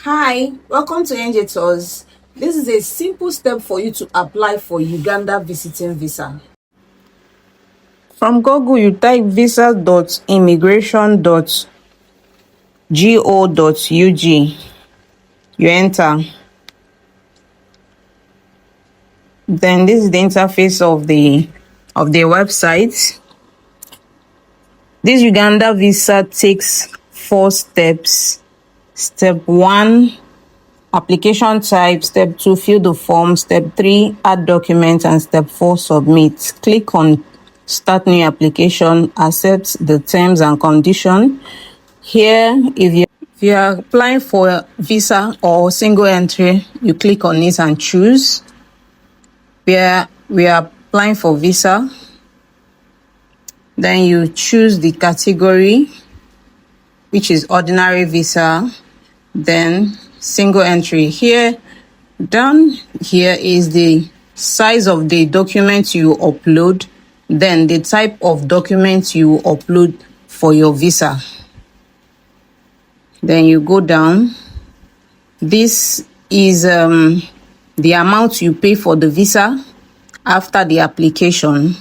Hi, welcome to Njetours. This is a simple step for you to apply for Uganda visiting visa. From Google, you type visa.immigration.go.ug. You enter. Then this is the interface of the website. This Uganda visa takes 4 steps. Step 1, application type. Step 2, fill the form. Step 3, add documents. And step 4, submit. Click on start new application. Accept the terms and conditions. Here, if you are applying for a visa or single entry, you click on it and choose. We are applying for visa. Then you choose the category, which is ordinary visa. Then single entry. Down here is the size of the document you upload, then the type of document you upload for your visa. Then you go down. This is the amount you pay for the visa after the application.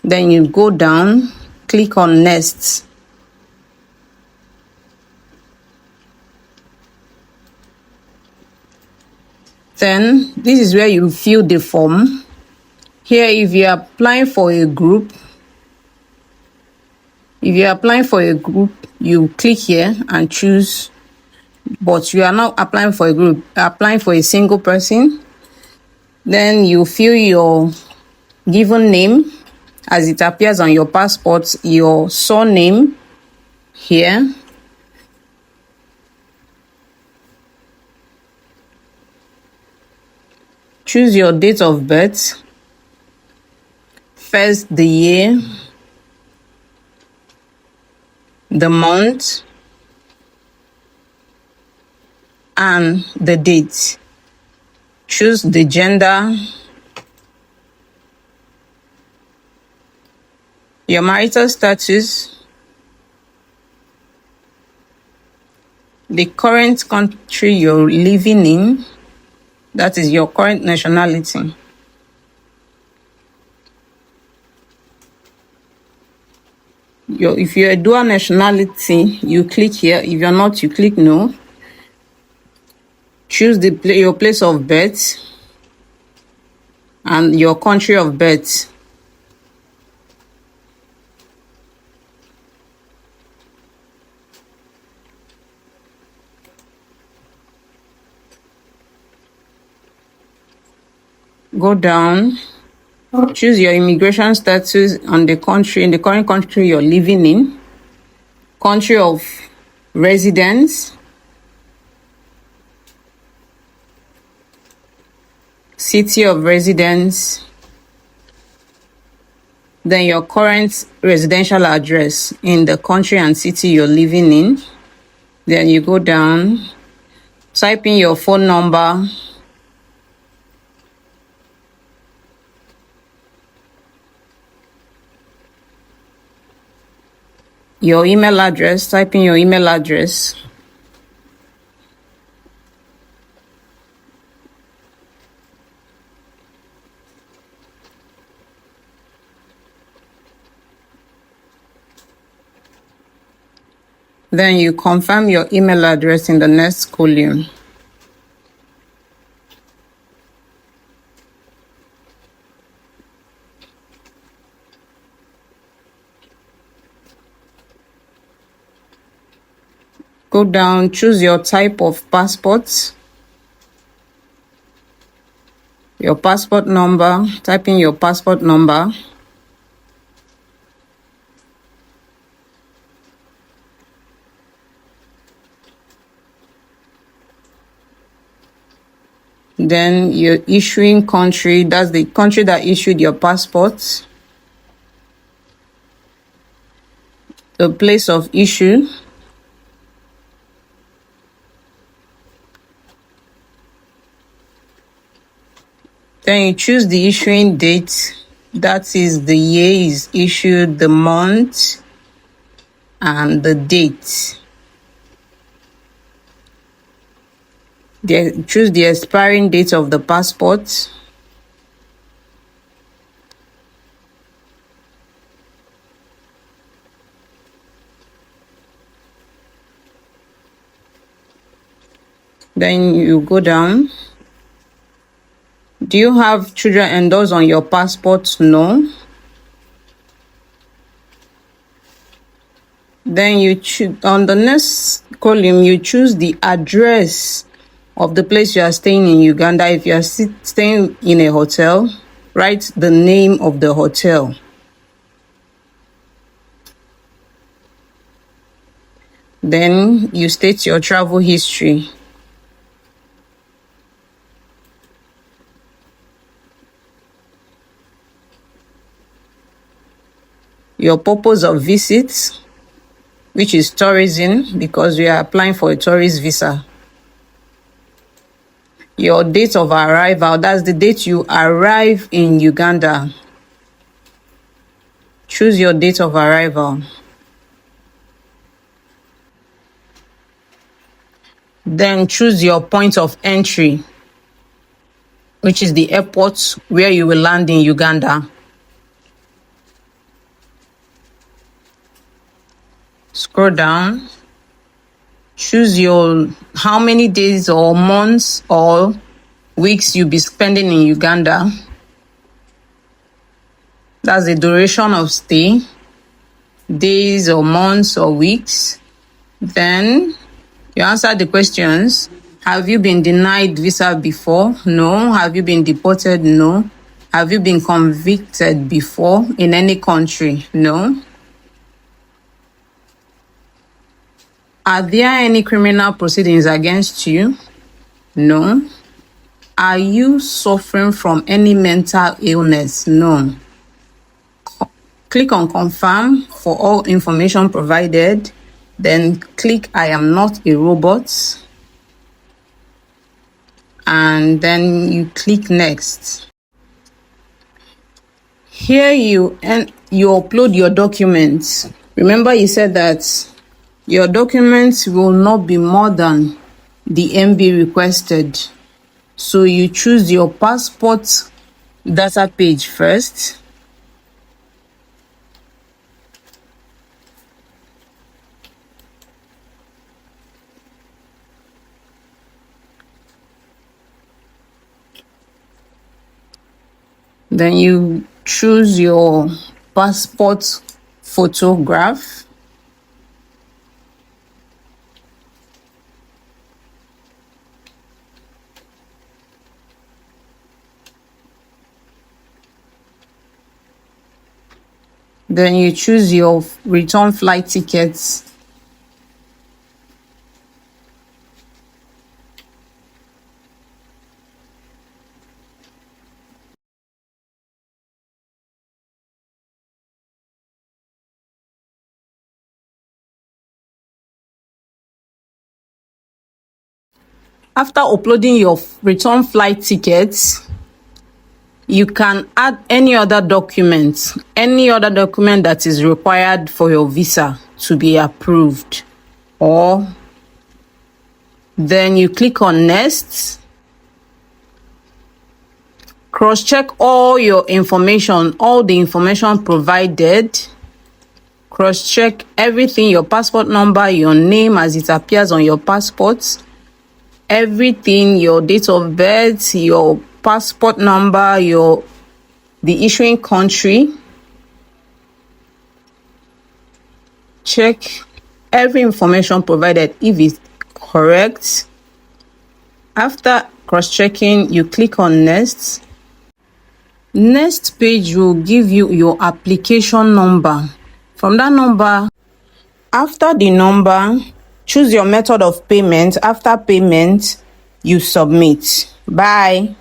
Then you go down, click on next. Then this is where you fill the form. Here, if you are applying for a group, you click here and choose. But you are not applying for a group, you are applying for a single person. Then you fill your given name as it appears on your passport, your surname here. Choose your date of birth. First, the year, the month, and the date. Choose the gender, your marital status, the current country you're living in, that is your current nationality. If you're a dual nationality, you click here. If you're not, you click no. Choose your place of birth and your country of birth. Go down. Choose your immigration status on the country, in the current country you're living in. Country of residence. City of residence. Then your current residential address in the country and city you're living in. Then you go down, type in your phone number, your email address, type in your email address. Then you confirm your email address in the next column. Go down, choose your type of passport, your passport number, type in your passport number. Then your issuing country, that's the country that issued your passport. The place of issue. Then you choose the issuing date, that is the year is issued, the month, and the date. Choose the expiring date of the passport. Then you go down. Do you have children endorsed on your passport? No. Then you choose on the next column, you choose the address of the place you are staying in Uganda. If you are staying in a hotel, write the name of the hotel. Then you state your travel history. Your purpose of visit, which is tourism, because we are applying for a tourist visa. Your date of arrival, that's the date you arrive in Uganda. Choose your date of arrival. Then choose your point of entry, which is the airport where you will land in Uganda. Scroll down. Choose how many days or months or weeks you'll be spending in Uganda. That's the duration of stay, days or months or weeks. Then you answer the questions. Have you been denied visa before? No. Have you been deported? No. Have you been convicted before in any country? No. Are there any criminal proceedings against you? No. Are you suffering from any mental illness? No. Click on confirm for all information provided. Then click I am not a robot. And then you click next. Here you upload your documents. Remember you said that your documents will not be more than the MB requested. So you choose your passport data page first. Then you choose your passport photograph. Then you choose your return flight tickets. After uploading your return flight tickets, you can add any other document that is required for your visa to be approved. Or then you click on next. Cross-check all the information provided. Cross-check everything, your passport number, your name as it appears on your passport, everything, your date of birth, your passport number, the issuing country. Check every information provided if it's correct. After cross-checking, you click on next. Next page will give you your application number. From that number, after the number, choose your method of payment. After payment, you submit. Bye.